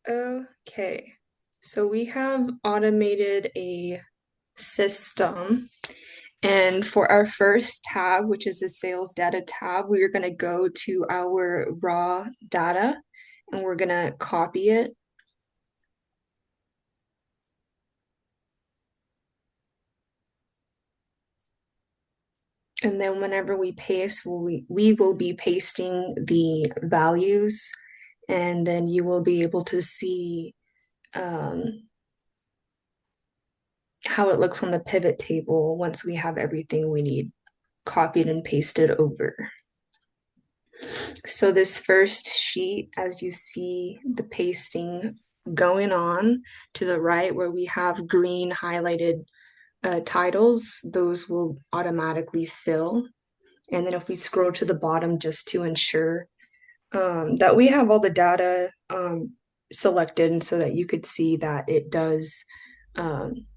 Okay, so we have automated a system, and for our first tab, which is the sales data tab, we are going to go to our raw data and we're going to copy it. And then whenever we paste, we will be pasting the values, and then you will be able to see how it looks on the pivot table once we have everything we need copied and pasted over. So this first sheet, as you see the pasting going on to the right where we have green highlighted titles, those will automatically fill. And then if we scroll to the bottom just to ensure that we have all the data selected and so that you could see that it does um,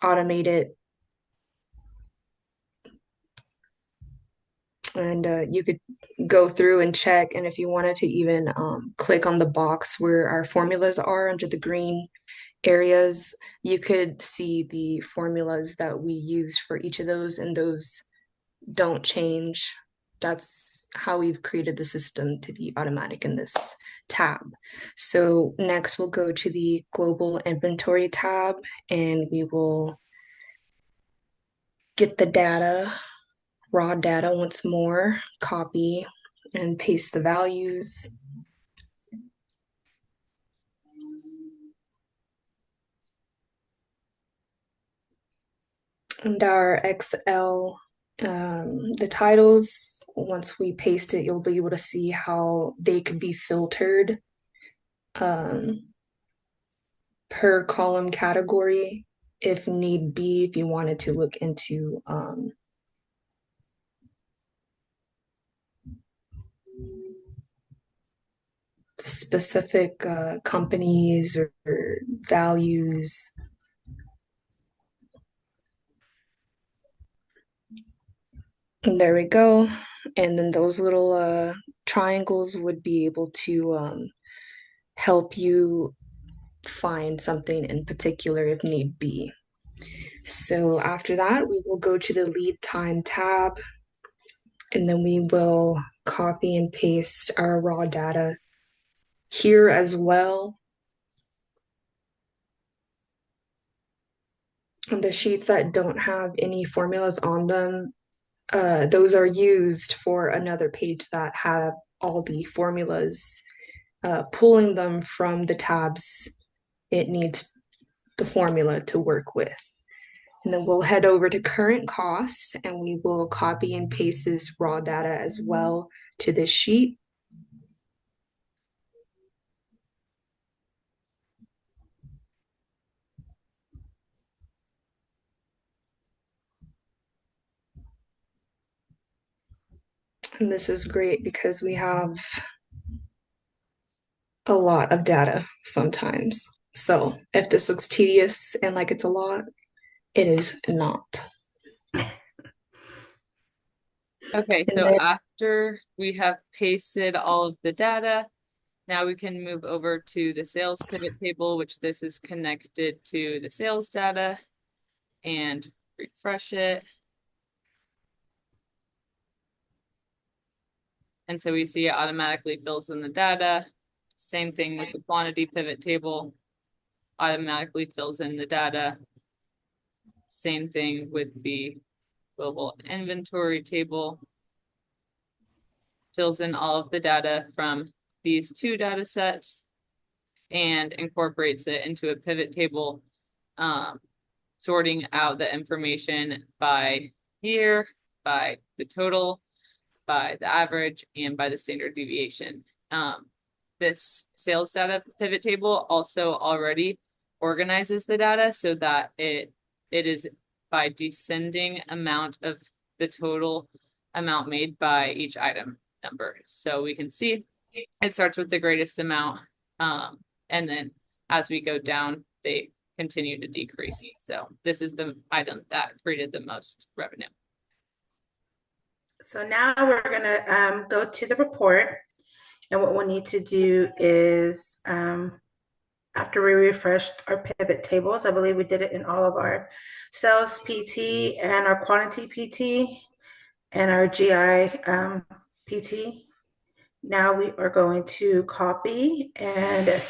automate it. And you could go through and check. And if you wanted to even click on the box where our formulas are under the green areas, you could see the formulas that we use for each of those, and those don't change. That's how we've created the system to be automatic in this tab. So next we'll go to the global inventory tab and we will get the data, raw data once more, copy and paste the values. And our Excel, the titles, once we paste it, you'll be able to see how they could be filtered um, per column category if need be, if you wanted to look into specific companies or values. And there we go. And then those little triangles would be able to help you find something in particular if need be. So after that, we will go to the lead time tab, and then we will copy and paste our raw data here as well. And the sheets that don't have any formulas on them, those are used for another page that have all the formulas, pulling them from the tabs it needs the formula to work with. And then we'll head over to current costs and we will copy and paste this raw data as well to this sheet. And this is great because we have a lot of data sometimes. So if this looks tedious and like it's a lot, it is not. Okay, And so then after we have pasted all of the data, now we can move over to the sales pivot table, which this is connected to the sales data, and refresh it. And so we see it automatically fills in the data. Same thing with the quantity pivot table, automatically fills in the data. Same thing with the global inventory table, fills in all of the data from these two data sets and incorporates it into a pivot table, sorting out the information by year, by the total, by the average, and by the standard deviation. This sales data pivot table also already organizes the data so that it is by descending amount of the total amount made by each item number. So we can see it starts with the greatest amount, and then as we go down, they continue to decrease. So this is the item that created the most revenue. So now we're going to go to the report. And what we'll need to do is after we refreshed our pivot tables, I believe we did it in all of our sales PT and our quantity PT and our GI PT. Now we are going to copy and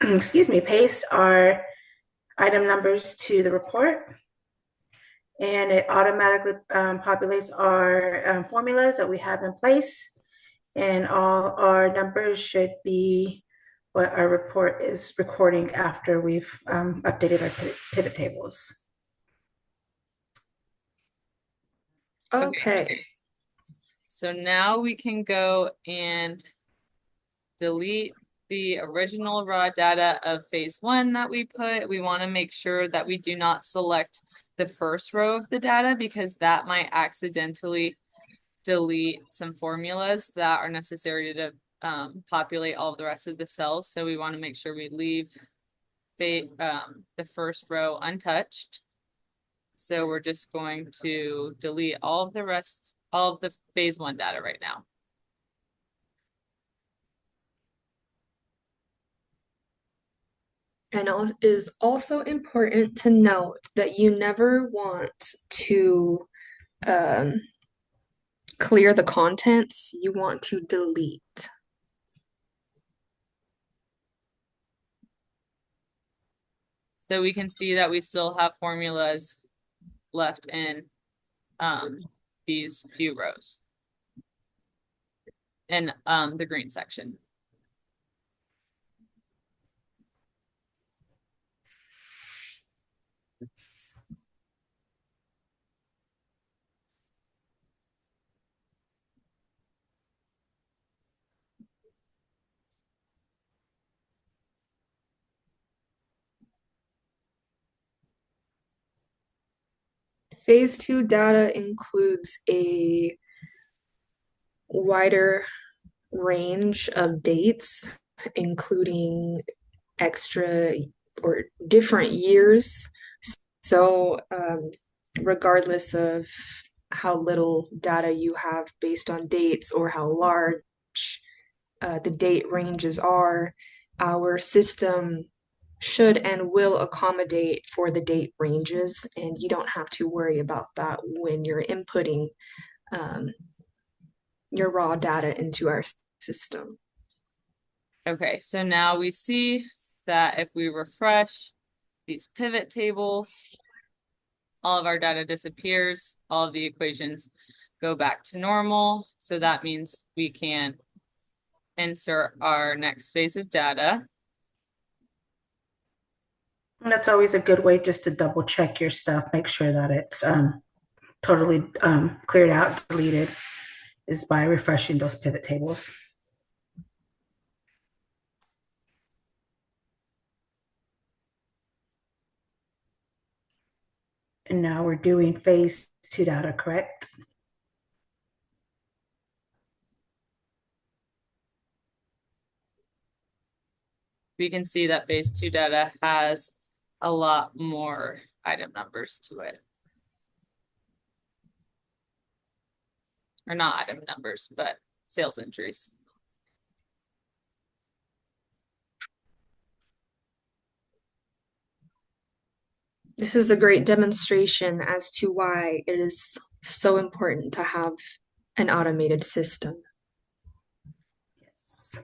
excuse me, paste our item numbers to the report. And it automatically populates our formulas that we have in place. And all our numbers should be what our report is recording after we've updated our pivot tables. Okay, Okay. so now we can go and delete the original raw data of phase one that we put. We want to make sure that we do not select the first row of the data because that might accidentally delete some formulas that are necessary to populate all of the rest of the cells. So we want to make sure we leave the first row untouched. So we're just going to delete all of the rest, all of the phase one data right now. And it is also important to note that you never want to um, clear the contents, you want to delete. So we can see that we still have formulas left in these few rows in the green section. Phase two data includes a wider range of dates, including extra or different years. So, regardless of how little data you have based on dates or how large the date ranges are, our system should and will accommodate for the date ranges, and you don't have to worry about that when you're inputting um, your raw data into our system. Okay, so now we see that if we refresh these pivot tables, all of our data disappears, all of the equations go back to normal. So that means we can insert our next phase of data. And that's always a good way just to double check your stuff, make sure that it's totally cleared out, deleted, is by refreshing those pivot tables. And now we're doing phase two data, correct? We can see that phase two data has a lot more item numbers to it. Or not item numbers, but sales entries. This is a great demonstration as to why it is so important to have an automated system. Yes.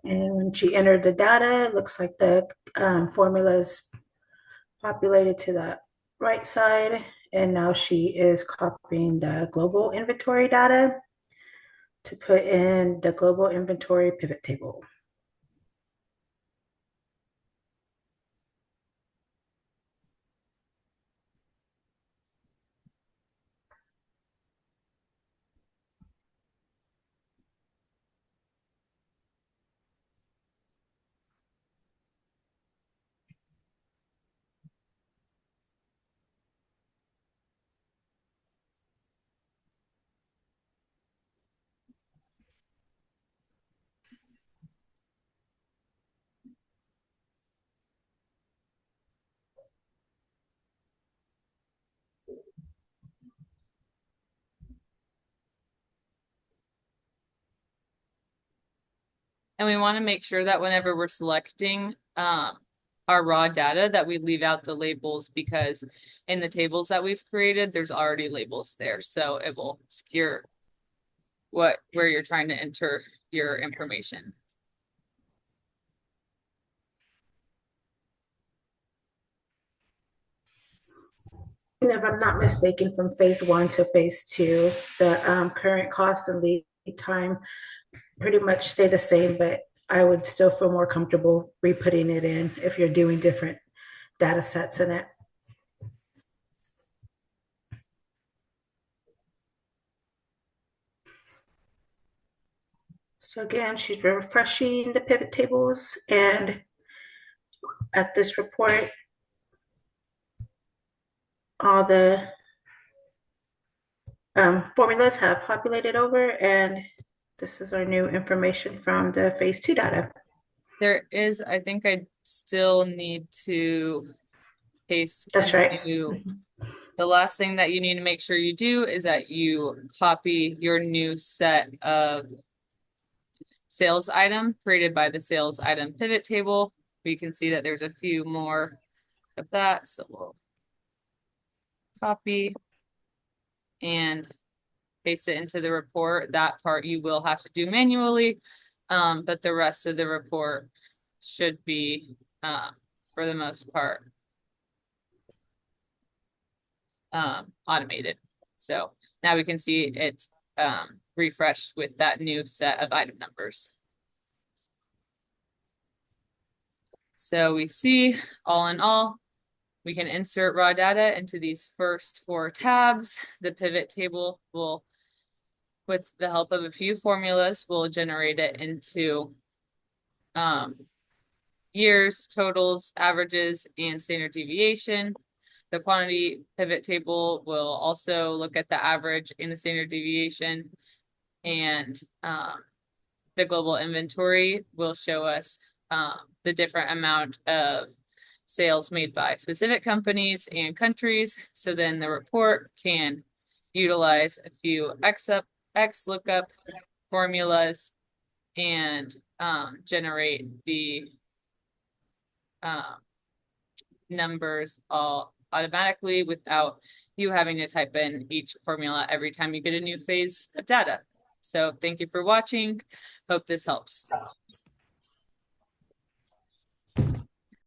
And when she entered the data, it looks like the formula is populated to the right side. And now she is copying the global inventory data to put in the global inventory pivot table. And we want to make sure that whenever we're selecting our raw data that we leave out the labels, because in the tables that we've created, there's already labels there. So it will obscure where you're trying to enter your information. And if I'm not mistaken, from phase 1 to phase 2, the current cost and lead time pretty much stay the same, but I would still feel more comfortable re-putting it in if you're doing different data sets in it. So again, she's refreshing the pivot tables, and at this report, all the formulas have populated over, and this is our new information from the phase 2 data. There is, I think I still need to paste. That's right. The last thing that you need to make sure you do is that you copy your new set of sales item created by the sales item pivot table. We can see that there's a few more of that. So we'll copy and paste it into the report. That part you will have to do manually, but the rest of the report should be, for the most part, automated. So now we can see it's refreshed with that new set of item numbers. So we see, all in all, we can insert raw data into these first 4 tabs. The pivot table will, with the help of a few formulas, will generate it into years, totals, averages, and standard deviation. The quantity pivot table will also look at the average and the standard deviation, and the global inventory will show us the different amount of sales made by specific companies and countries. So then the report can utilize a few XLOOKUP formulas and generate the numbers all automatically without you having to type in each formula every time you get a new phase of data. So thank you for watching. Hope this helps.